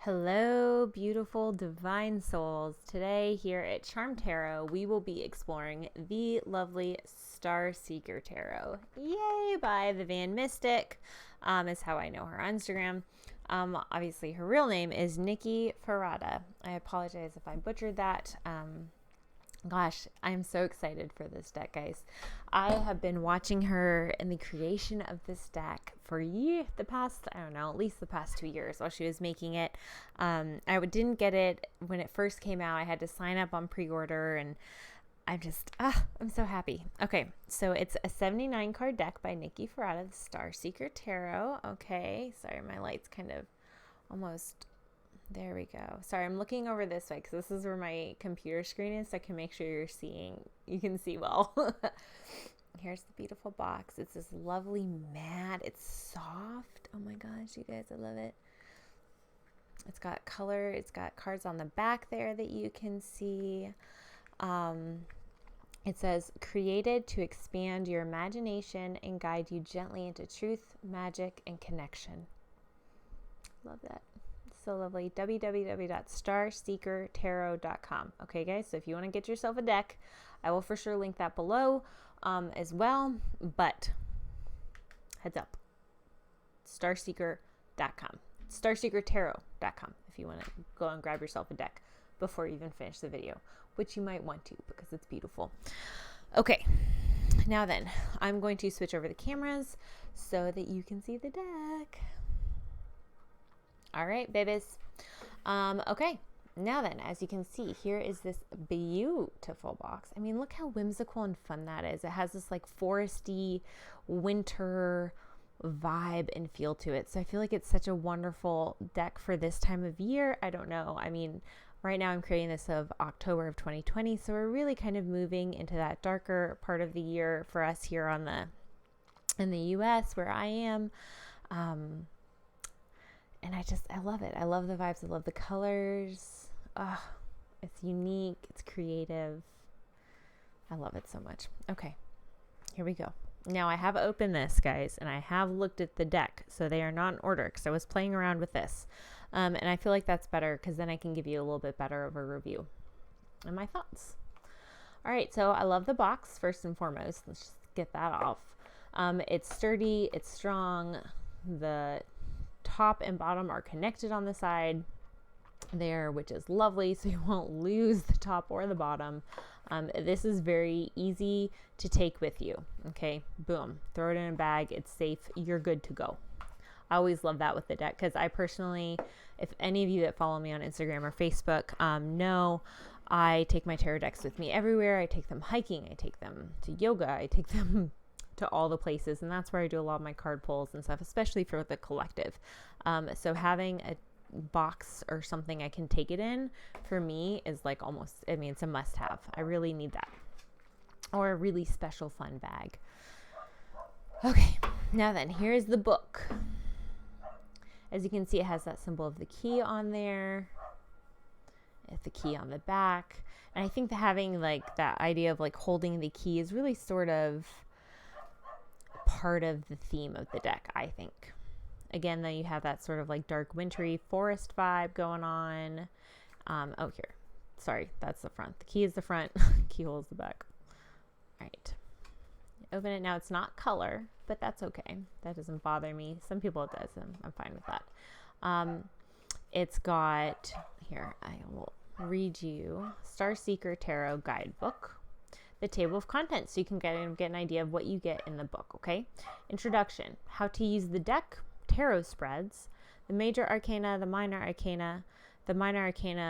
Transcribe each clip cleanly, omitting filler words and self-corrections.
Hello, beautiful divine souls. Today, here at Charm Tarot, we will be exploring the lovely Star Seeker Tarot. Yay, by the Van Mystic, is how I know her on Instagram. Obviously, her real name is Nicky Ferrada. I apologize if I butchered that. Gosh, I'm so excited for this deck, guys. I have been watching her in the creation of this deck for the past, I don't know, at least the past 2 years while she was making it. I didn't get it when it first came out. I had to sign up on pre-order, and I'm so happy. Okay, so it's a 79 card deck by Nicky Ferrada, the Star Seeker Tarot. Okay, sorry, my light's kind of almost... There we go. Sorry, I'm looking over this way because this is where my computer screen is, so I can make sure you can see well. Here's the beautiful box. It's this lovely matte. It's soft. Oh my gosh, you guys, I love it. It's got color. It's got cards on the back there that you can see. It says, created to expand your imagination and guide you gently into truth, magic, and connection. Love that. So lovely. www.starseekertarot.com. Okay, guys, so if you want to get yourself a deck, I will for sure link that below as well. But heads up, starseeker.com, starseekertarot.com if you want to go and grab yourself a deck before you even finish the video, which you might want to because it's beautiful. Okay, now then, I'm going to switch over the cameras so that you can see the deck. All right, babies. Okay, now then, as you can see, here is this beautiful box. I mean, look how whimsical and fun that is. It has this like foresty winter vibe and feel to it. So I feel like it's such a wonderful deck for this time of year. I don't know. I mean, right now I'm creating this of October of 2020. So we're really kind of moving into that darker part of the year for us here in the US where I am. And I love it. I love the vibes. I love the colors. It's unique. It's creative. I love it so much. Okay, here we go. Now I have opened this, guys, and I have looked at the deck. So they are not in order because I was playing around with this. And I feel like that's better because then I can give you a little bit better of a review and my thoughts. All right, so I love the box first and foremost. Let's just get that off. It's sturdy. It's strong. The top and bottom are connected on the side there, which is lovely, so you won't lose the top or the bottom. This is very easy to take with you. Okay, boom, throw it in a bag, it's safe, you're good to go. I always love that with the deck because I personally, if any of you that follow me on Instagram or Facebook know, I take my tarot decks with me everywhere. I take them hiking, I take them to yoga, I take them to all the places, and that's where I do a lot of my card pulls and stuff, especially for the collective. So having a box or something I can take it in for me is like almost, I mean, it's a must have. I really need that, or a really special fun bag. Okay, now then, here's the book. As you can see, it has that symbol of the key on there, the key on the back, and I think that having like that idea of like holding the key is really sort of part of the theme of the deck, I think. Again, though, you have that sort of like dark wintry forest vibe going on. Here, sorry, that's the front. The key is the front. Keyhole is the back. All right, open it. Now it's not color, but that's okay. That doesn't bother me. Some people it does, and I'm fine with that. It's got, here, I will read you Star Seeker Tarot Guidebook, the table of contents, so you can get an idea of what you get in the book. Okay, introduction, how to use the deck, tarot spreads, the major arcana, the minor arcana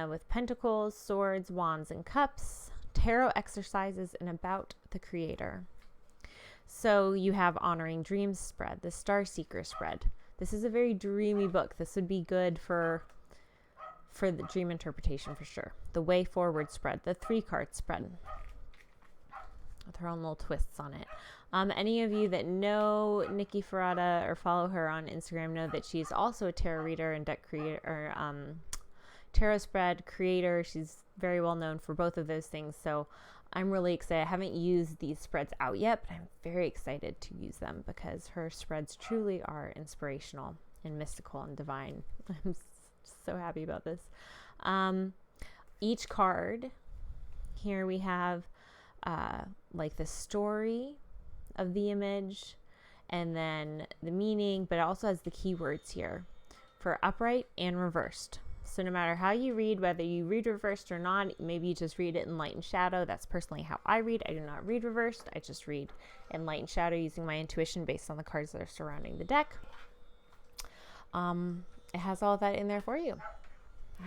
with pentacles, swords, wands, and cups, tarot exercises, and about the creator. So you have honoring dreams spread, the Star Seeker spread. This is a very dreamy book. This would be good for the dream interpretation for sure. The way forward spread, the 3-card spread, with her own little twists on it. Any of you that know Nicky Ferrada or follow her on Instagram know that she's also a tarot reader and deck creator, or tarot spread creator. She's very well known for both of those things. So I'm really excited. I haven't used these spreads out yet, but I'm very excited to use them because her spreads truly are inspirational and mystical and divine. So happy about this. Each card, here we have like the story of the image and then the meaning, but it also has the keywords here for upright and reversed. So no matter how you read, whether you read reversed or not, maybe you just read it in light and shadow. That's personally how I read. I do not read reversed. I just read in light and shadow using my intuition based on the cards that are surrounding the deck. It has all of that in there for you.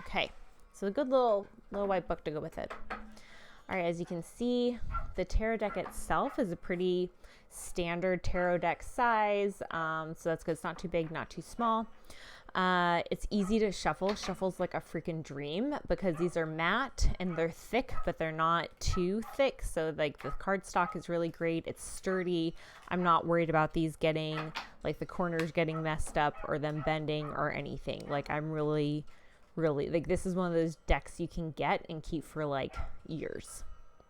Okay, so a good little white book to go with it. All right, as you can see, the tarot deck itself is a pretty standard tarot deck size. So that's good. It's not too big, not too small. It's easy to shuffle. Shuffle's like a freaking dream because these are matte and they're thick, but they're not too thick. So like the cardstock is really great. It's sturdy. I'm not worried about these getting like the corners getting messed up or them bending or anything. Like I'm really like this is one of those decks you can get and keep for like years.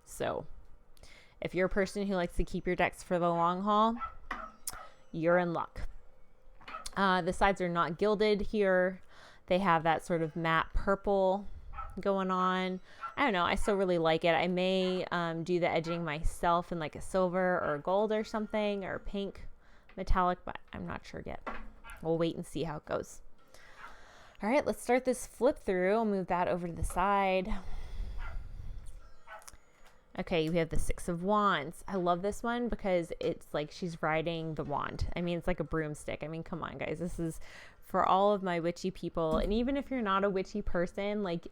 So if you're a person who likes to keep your decks for the long haul, you're in luck. The sides are not gilded here. They have that sort of matte purple going on. I don't know. I still really like it. I may do the edging myself in like a silver or a gold or something or pink metallic, but I'm not sure yet. We'll wait and see how it goes. All right, let's start this flip through. I'll move that over to the side. Okay, we have the Six of Wands. I love this one because it's like she's riding the wand. I mean, it's like a broomstick. I mean, come on, guys. This is for all of my witchy people. And even if you're not a witchy person, like,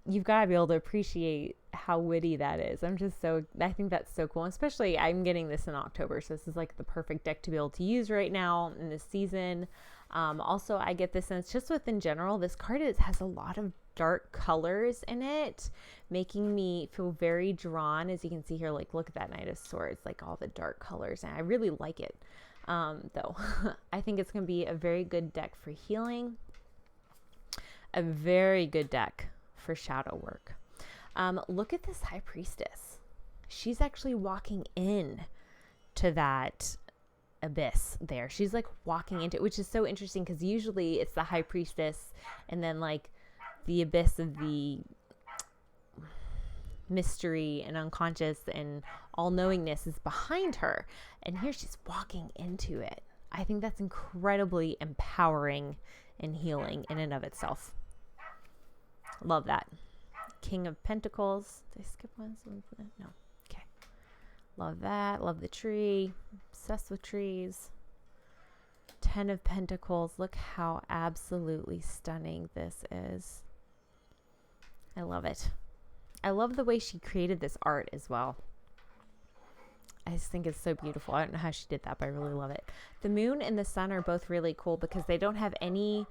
you've got to be able to appreciate how witty that is. I think that's so cool. Especially, I'm getting this in October. So this is like the perfect deck to be able to use right now in this season. Also, I get the sense just within general, this card has a lot of dark colors in it, making me feel very drawn. As you can see here, like look at that Knight of Swords, like all the dark colors, and I really like it. Though I think it's going to be a very good deck for healing, a very good deck for shadow work. Look at this High Priestess. She's actually walking in to that abyss there. She's like walking into it, which is so interesting because usually it's the High Priestess and then like the abyss of the mystery and unconscious and all-knowingness is behind her, and here she's walking into it. I think that's incredibly empowering and healing in and of itself. Love that. King of Pentacles. Did I skip one? No. Okay. Love that. Love the tree. Obsessed with trees. Ten of Pentacles. Look how absolutely stunning this is. I love it. I love the way she created this art as well. I just think it's so beautiful. I don't know how she did that, but I really love it. The moon and the sun are both really cool because they don't have any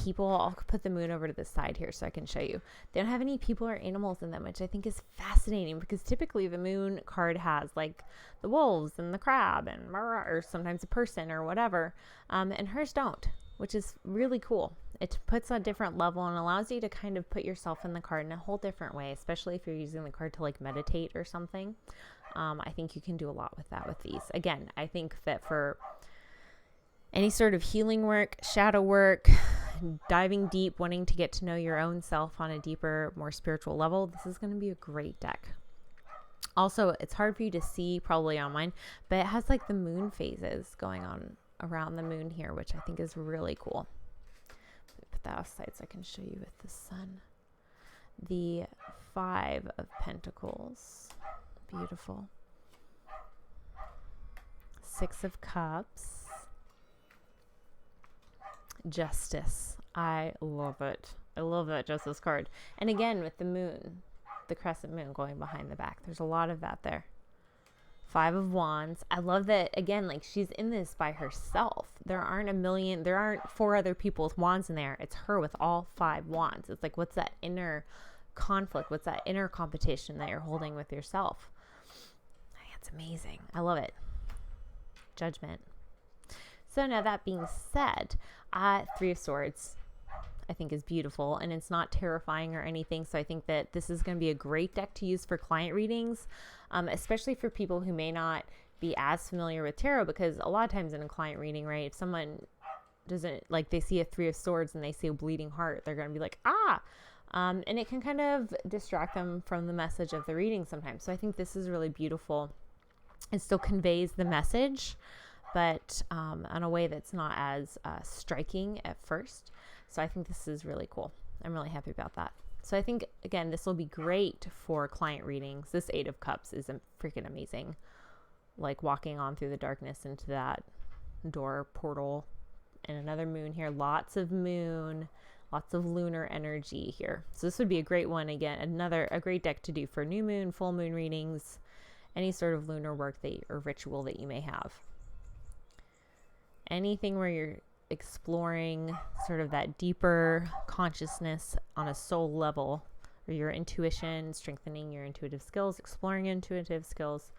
people. I'll put the moon over to the side here so I can show you. They don't have any people or animals in them, which I think is fascinating because typically the moon card has like the wolves and the crab and or sometimes a person or whatever, and hers don't, which is really cool. It puts a different level and allows you to kind of put yourself in the card in a whole different way, especially if you're using the card to like meditate or something. I think you can do a lot with that with these. Again, I think that for any sort of healing work, shadow work, diving deep, wanting to get to know your own self on a deeper, more spiritual level, this is going to be a great deck. Also, it's hard for you to see probably on mine, but it has like the moon phases going on around the moon here, which I think is really cool. Put that aside so I can show you with the sun. The Five of Pentacles. Beautiful. Six of Cups. Justice. I love it. I love that Justice card. And again, with the moon, the crescent moon going behind the back, there's a lot of that there. Five of Wands. I love that, again, like she's in this by herself. There aren't four other people with wands in there. It's her with all five wands. It's like, what's that inner conflict? What's that inner competition that you're holding with yourself? I think it's amazing. I love it. Judgment. So now that being said, Three of Swords I think is beautiful, and it's not terrifying or anything. So I think that this is going to be a great deck to use for client readings, especially for people who may not be as familiar with tarot, because a lot of times in a client reading, right, if someone doesn't, like, they see a 3 of swords and they see a bleeding heart, they're going to be like, ah. And it can kind of distract them from the message of the reading sometimes. So I think this is really beautiful. It still conveys the message, but in a way that's not as striking at first. So I think this is really cool. I'm really happy about that. So I think, again, this will be great for client readings. This 8 of Cups is freaking amazing. Like walking on through the darkness into that door portal. And another moon here. Lots of moon. Lots of lunar energy here. So this would be a great one. Again, a great deck to do for new moon, full moon readings, any sort of lunar work or ritual that you may have. Anything where you're exploring sort of that deeper consciousness on a soul level, or your intuition, strengthening your intuitive skills, exploring intuitive skills.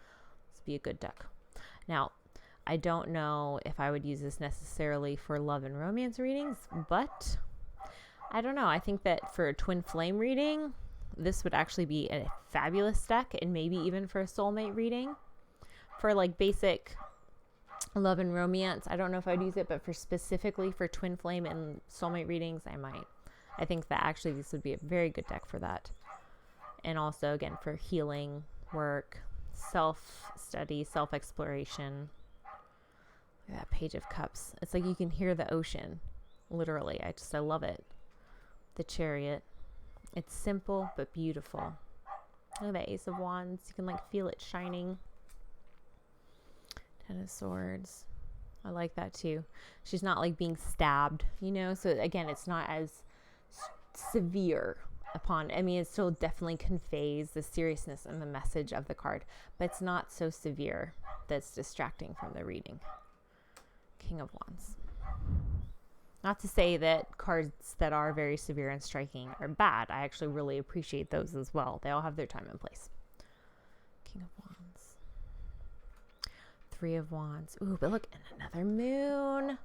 This would be a good deck. Now, I don't know if I would use this necessarily for love and romance readings, but I don't know. I think that for a twin flame reading, this would actually be a fabulous deck, and maybe even for a soulmate reading. For like basic love and romance, I don't know if I'd use it, but specifically for twin flame and soulmate readings, I might. I think that actually this would be a very good deck for that. And also, again, for healing work, self-study, self-exploration. Look at that Page of Cups. It's like you can hear the ocean, literally. I love it. The Chariot. It's simple but beautiful. Look at that Ace of Wands. You can like feel it shining. 10 of Swords. I like that too. She's not like being stabbed, you know? So again, it's not as severe it still definitely conveys the seriousness and the message of the card, but it's not so severe that's distracting from the reading. King of Wands. Not to say that cards that are very severe and striking are bad. I actually really appreciate those as well. They all have their time and place. King of Wands. 3 of Wands. Ooh, but look, and another moon.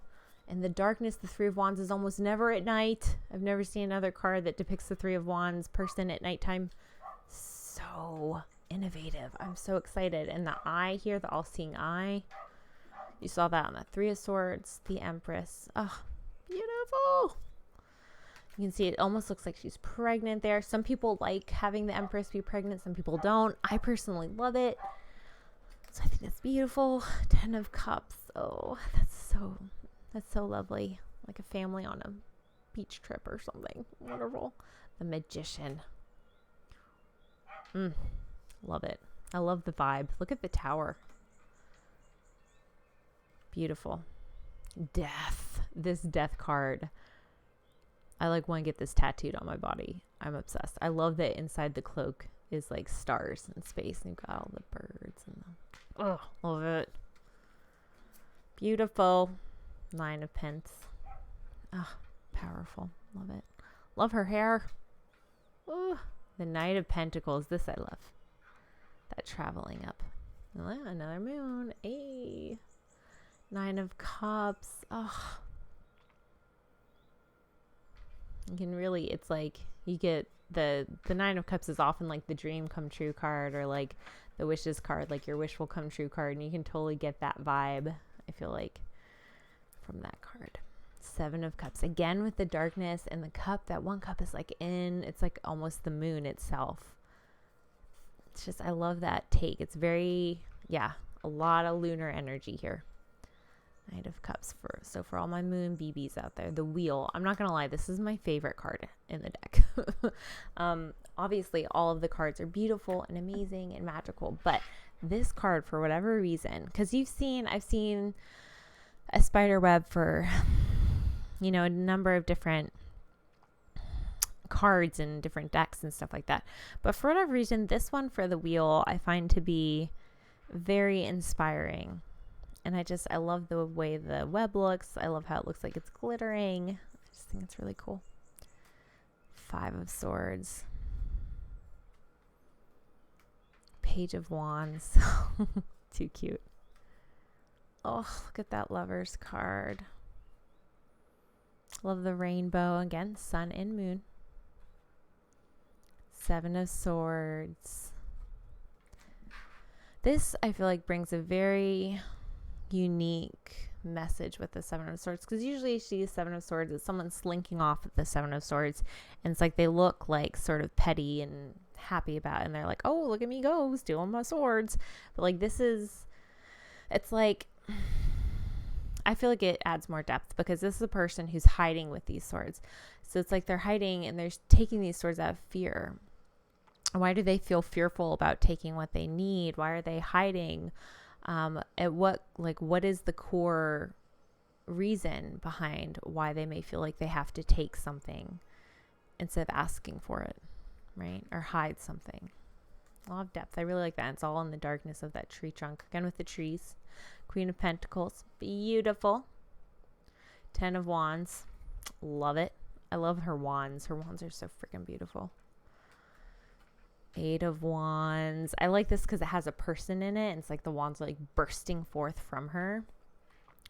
In the darkness, the 3 of Wands is almost never at night. I've never seen another card that depicts the 3 of Wands person at nighttime. So innovative. I'm so excited. And the eye here, the all-seeing eye. You saw that on the 3 of Swords, the Empress. Oh, beautiful. You can see it almost looks like she's pregnant there. Some people like having the Empress be pregnant. Some people don't. I personally love it. So I think that's beautiful. 10 of Cups. Oh, that's so lovely. Like a family on a beach trip or something. Wonderful. The Magician. Love it. I love the vibe. Look at the tower. Beautiful. Death. This Death card. I like want to get this tattooed on my body. I'm obsessed. I love that inside the cloak is like stars in space, and you've got all the birds and love it. Beautiful. 9 of Pence. Powerful. Love it. Love her hair. The Knight of Pentacles. This I love. That traveling up. Another moon. 9 of Cups. You can really, it's like you get the 9 of Cups is often like the dream come true card, or like the wishes card, like your wish will come true card, and you can totally get that vibe, I feel like, from that card. 7 of Cups, again with the darkness and the cup. That one cup is like it's like almost the moon itself. It's just, I love that take. It's very, a lot of lunar energy here. Knight of Cups. For all my moon BBs out there, the Wheel. I'm not gonna lie, this is my favorite card in the deck. Obviously all of the cards are beautiful and amazing and magical, but this card, for whatever reason, because I've seen a spider web for a number of different cards and different decks and stuff like that, but for whatever reason, this one for the Wheel I find to be very inspiring. And I love the way the web looks. I love how it looks like it's glittering. I just think it's really cool. 5 of Swords. Page of Wands. Too cute. Oh, look at that Lovers card. Love the rainbow. Again, sun and moon. 7 of Swords. This, I feel like, brings a very unique message with the Seven of Swords, because usually she sees Seven of Swords as someone slinking off with the Seven of Swords, and it's like they look like sort of petty and happy about it, and they're like, oh, look at me go, stealing my swords. But like it's like, I feel like it adds more depth, because this is a person who's hiding with these swords. So it's like they're hiding and they're taking these swords out of fear. Why do they feel fearful about taking what they need? Why are they hiding? What is the core reason behind why they may feel like they have to take something instead of asking for it, right? Or hide something. A lot of depth. I really like that. It's all in the darkness of that tree trunk. Again with the trees. Queen of Pentacles. Beautiful. 10 of Wands. Love it. I love her wands. Her wands are so freaking beautiful. 8 of Wands. I like this because it has a person in it. And it's like the wands are like bursting forth from her,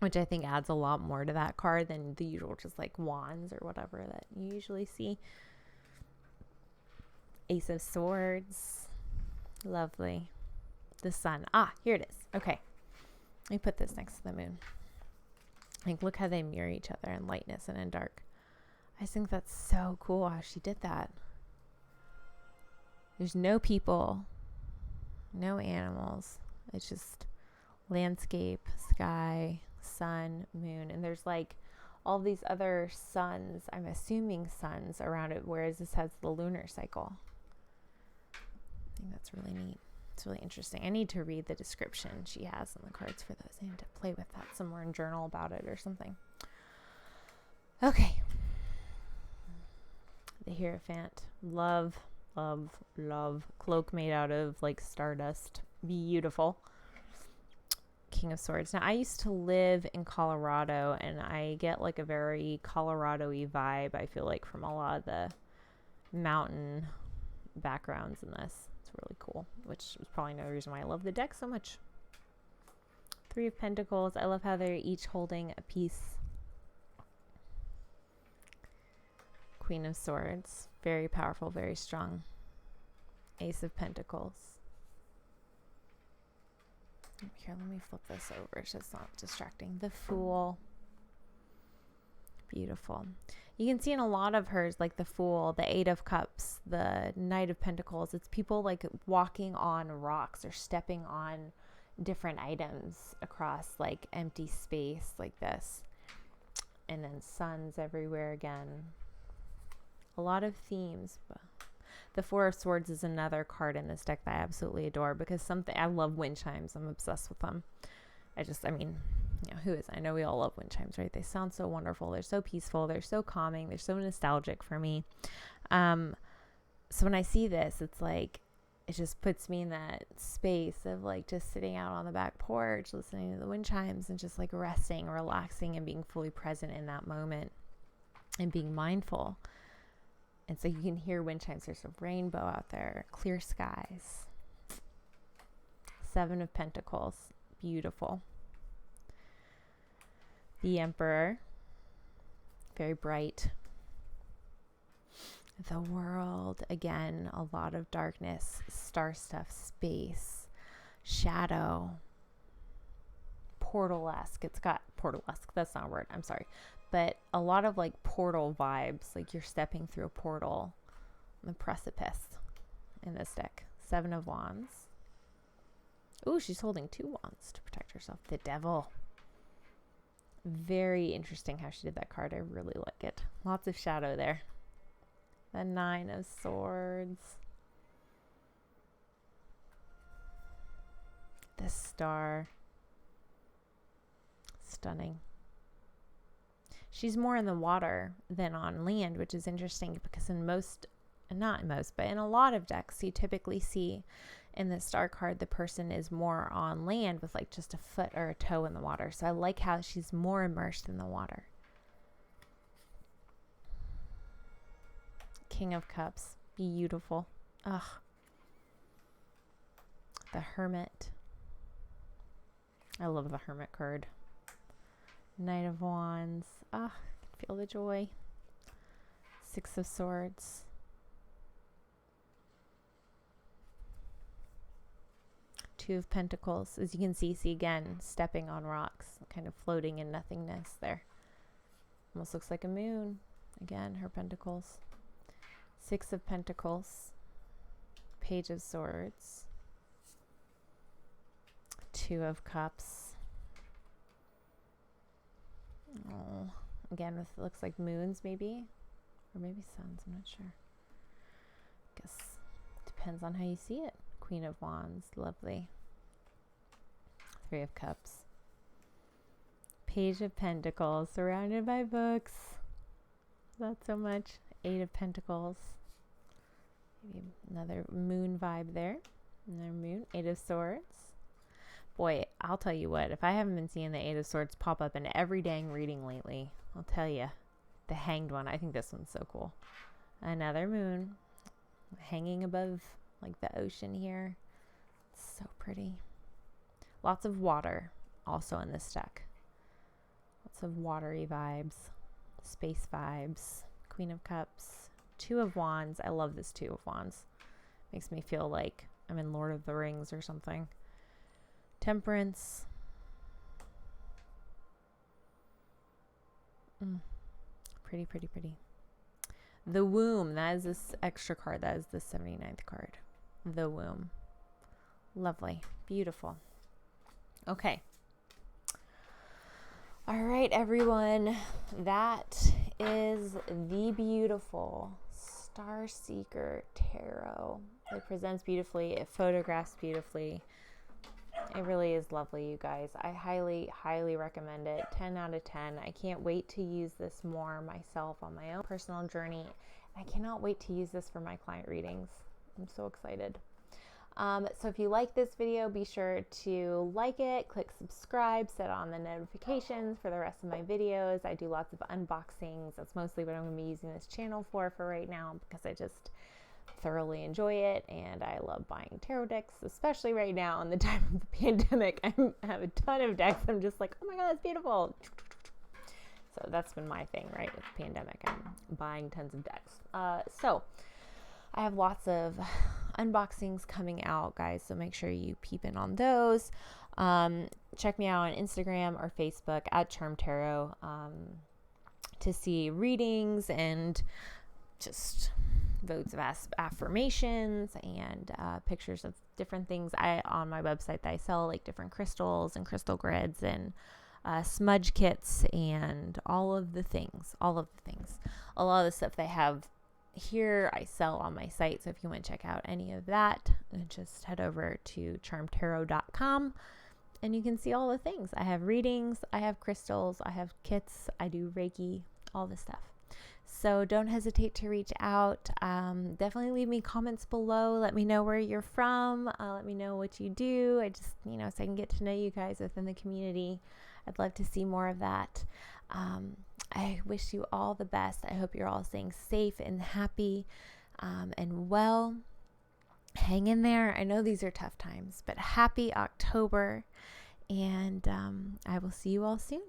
which I think adds a lot more to that card than the usual just like wands or whatever that you usually see. Ace of Swords. Lovely. The sun. Ah, here it is. Okay. Let me put this next to the moon. Like, look how they mirror each other in lightness and in dark. I just think that's so cool how she did that. There's no people, no animals. It's just landscape, sky, sun, moon. And there's like all these other suns, I'm assuming suns around it, whereas this has the lunar cycle. I think that's really neat. It's really interesting. I need to read the description she has on the cards for those. I need to play with that somewhere and journal about it or something. Okay. The Hierophant. Love, love, love. Cloak made out of like stardust. Beautiful. King of Swords. Now, I used to live in Colorado, and I get like a very Colorado-y vibe, I feel like, from a lot of the mountain backgrounds in this. It's really cool, which is probably another reason why I love the deck so much. 3 of Pentacles. I love how they're each holding a piece. Queen of Swords. Very powerful, very strong. Ace of Pentacles. Here, let me flip this over. It's just not distracting. The Fool. Beautiful. You can see in a lot of hers, like the Fool, the 8 of Cups, the Knight of Pentacles. It's people like walking on rocks or stepping on different items across like empty space like this. And then suns everywhere again. A lot of themes. The 4 of Swords is another card in this deck that I absolutely adore, because I love wind chimes. I'm obsessed with them. I mean, you know, who is? I know we all love wind chimes, right? They sound so wonderful. They're so peaceful. They're so calming. They're so nostalgic for me. So when I see this, it's like, it just puts me in that space of like just sitting out on the back porch, listening to the wind chimes and just like resting, relaxing, and being fully present in that moment and being mindful. And so you can hear wind chimes. There's a rainbow out there, clear skies. 7 of Pentacles. Beautiful. The Emperor. Very bright. The World. Again, a lot of darkness, star stuff, space, shadow. Portal-esque. It's got portal-esque. That's not a word. I'm sorry. But a lot of like portal vibes, like you're stepping through a portal on the precipice in this deck. 7 of Wands. Ooh, she's holding 2 wands to protect herself. The Devil. Very interesting how she did that card. I really like it. Lots of shadow there. The 9 of Swords. The Star. Stunning. She's more in the water than on land, which is interesting, because in a lot of decks, you typically see in the Star card, the person is more on land with like just a foot or a toe in the water. So I like how she's more immersed in the water. King of Cups. Beautiful. Ugh. The Hermit. I love the Hermit card. Knight of Wands. Ah, feel the joy. 6 of Swords. Two of Pentacles. As you can see again, stepping on rocks, kind of floating in nothingness there. Almost looks like a moon. Again, her Pentacles. Six of Pentacles. Page of Swords. Two of Cups. Oh, again, with looks like moons maybe, or maybe suns. I'm not sure. Guess depends on how you see it. Queen of Wands, lovely. Three of Cups. Page of Pentacles, surrounded by books. Not so much. Eight of Pentacles. Maybe another moon vibe there. Another moon. Eight of Swords. Boy, I'll tell you what, if I haven't been seeing the Eight of Swords pop up in every dang reading lately, I'll tell you. The Hanged one, I think this one's so cool. Another moon hanging above like the ocean here. It's so pretty. Lots of water also in this deck. Lots of watery vibes, space vibes. Queen of Cups, Two of Wands. I love this Two of Wands. Makes me feel like I'm in Lord of the Rings or something. Temperance. Pretty, pretty, pretty. The Womb. That is this extra card. That is the 79th card. The Womb. Lovely. Beautiful. Okay. All right, everyone. That is the beautiful Star Seeker Tarot. It presents beautifully. It photographs beautifully. It really is lovely, you guys. I highly, highly recommend it. 10 out of 10. I can't wait to use this more myself on my own personal journey. I cannot wait to use this for my client readings. I'm so excited. So if you like this video, be sure to like it, click subscribe, set on the notifications for the rest of my videos. I do lots of unboxings. That's mostly what I'm going to be using this channel for right now, because I just thoroughly enjoy it, and I love buying tarot decks, especially right now in the time of the pandemic. I have a ton of decks. I'm just like, oh my god, that's beautiful. So that's been my thing, right? With the pandemic, I'm buying tons of decks. So I have lots of unboxings coming out, guys, so make sure you peep in on those. Check me out on Instagram or Facebook at Charm Tarot to see readings and just votes of affirmations and pictures of different things. On my website that I sell like different crystals and crystal grids and smudge kits and all of the things. A lot of the stuff they have here I sell on my site, so if you want to check out any of that, just head over to charmtarot.com and you can see all the things. I have readings, I have crystals, I have kits, I do Reiki, all this stuff. So don't hesitate to reach out. Definitely leave me comments below. Let me know where you're from. Let me know what you do. I just, so I can get to know you guys within the community. I'd love to see more of that. I wish you all the best. I hope you're all staying safe and happy and well. Hang in there. I know these are tough times, but happy October. And I will see you all soon.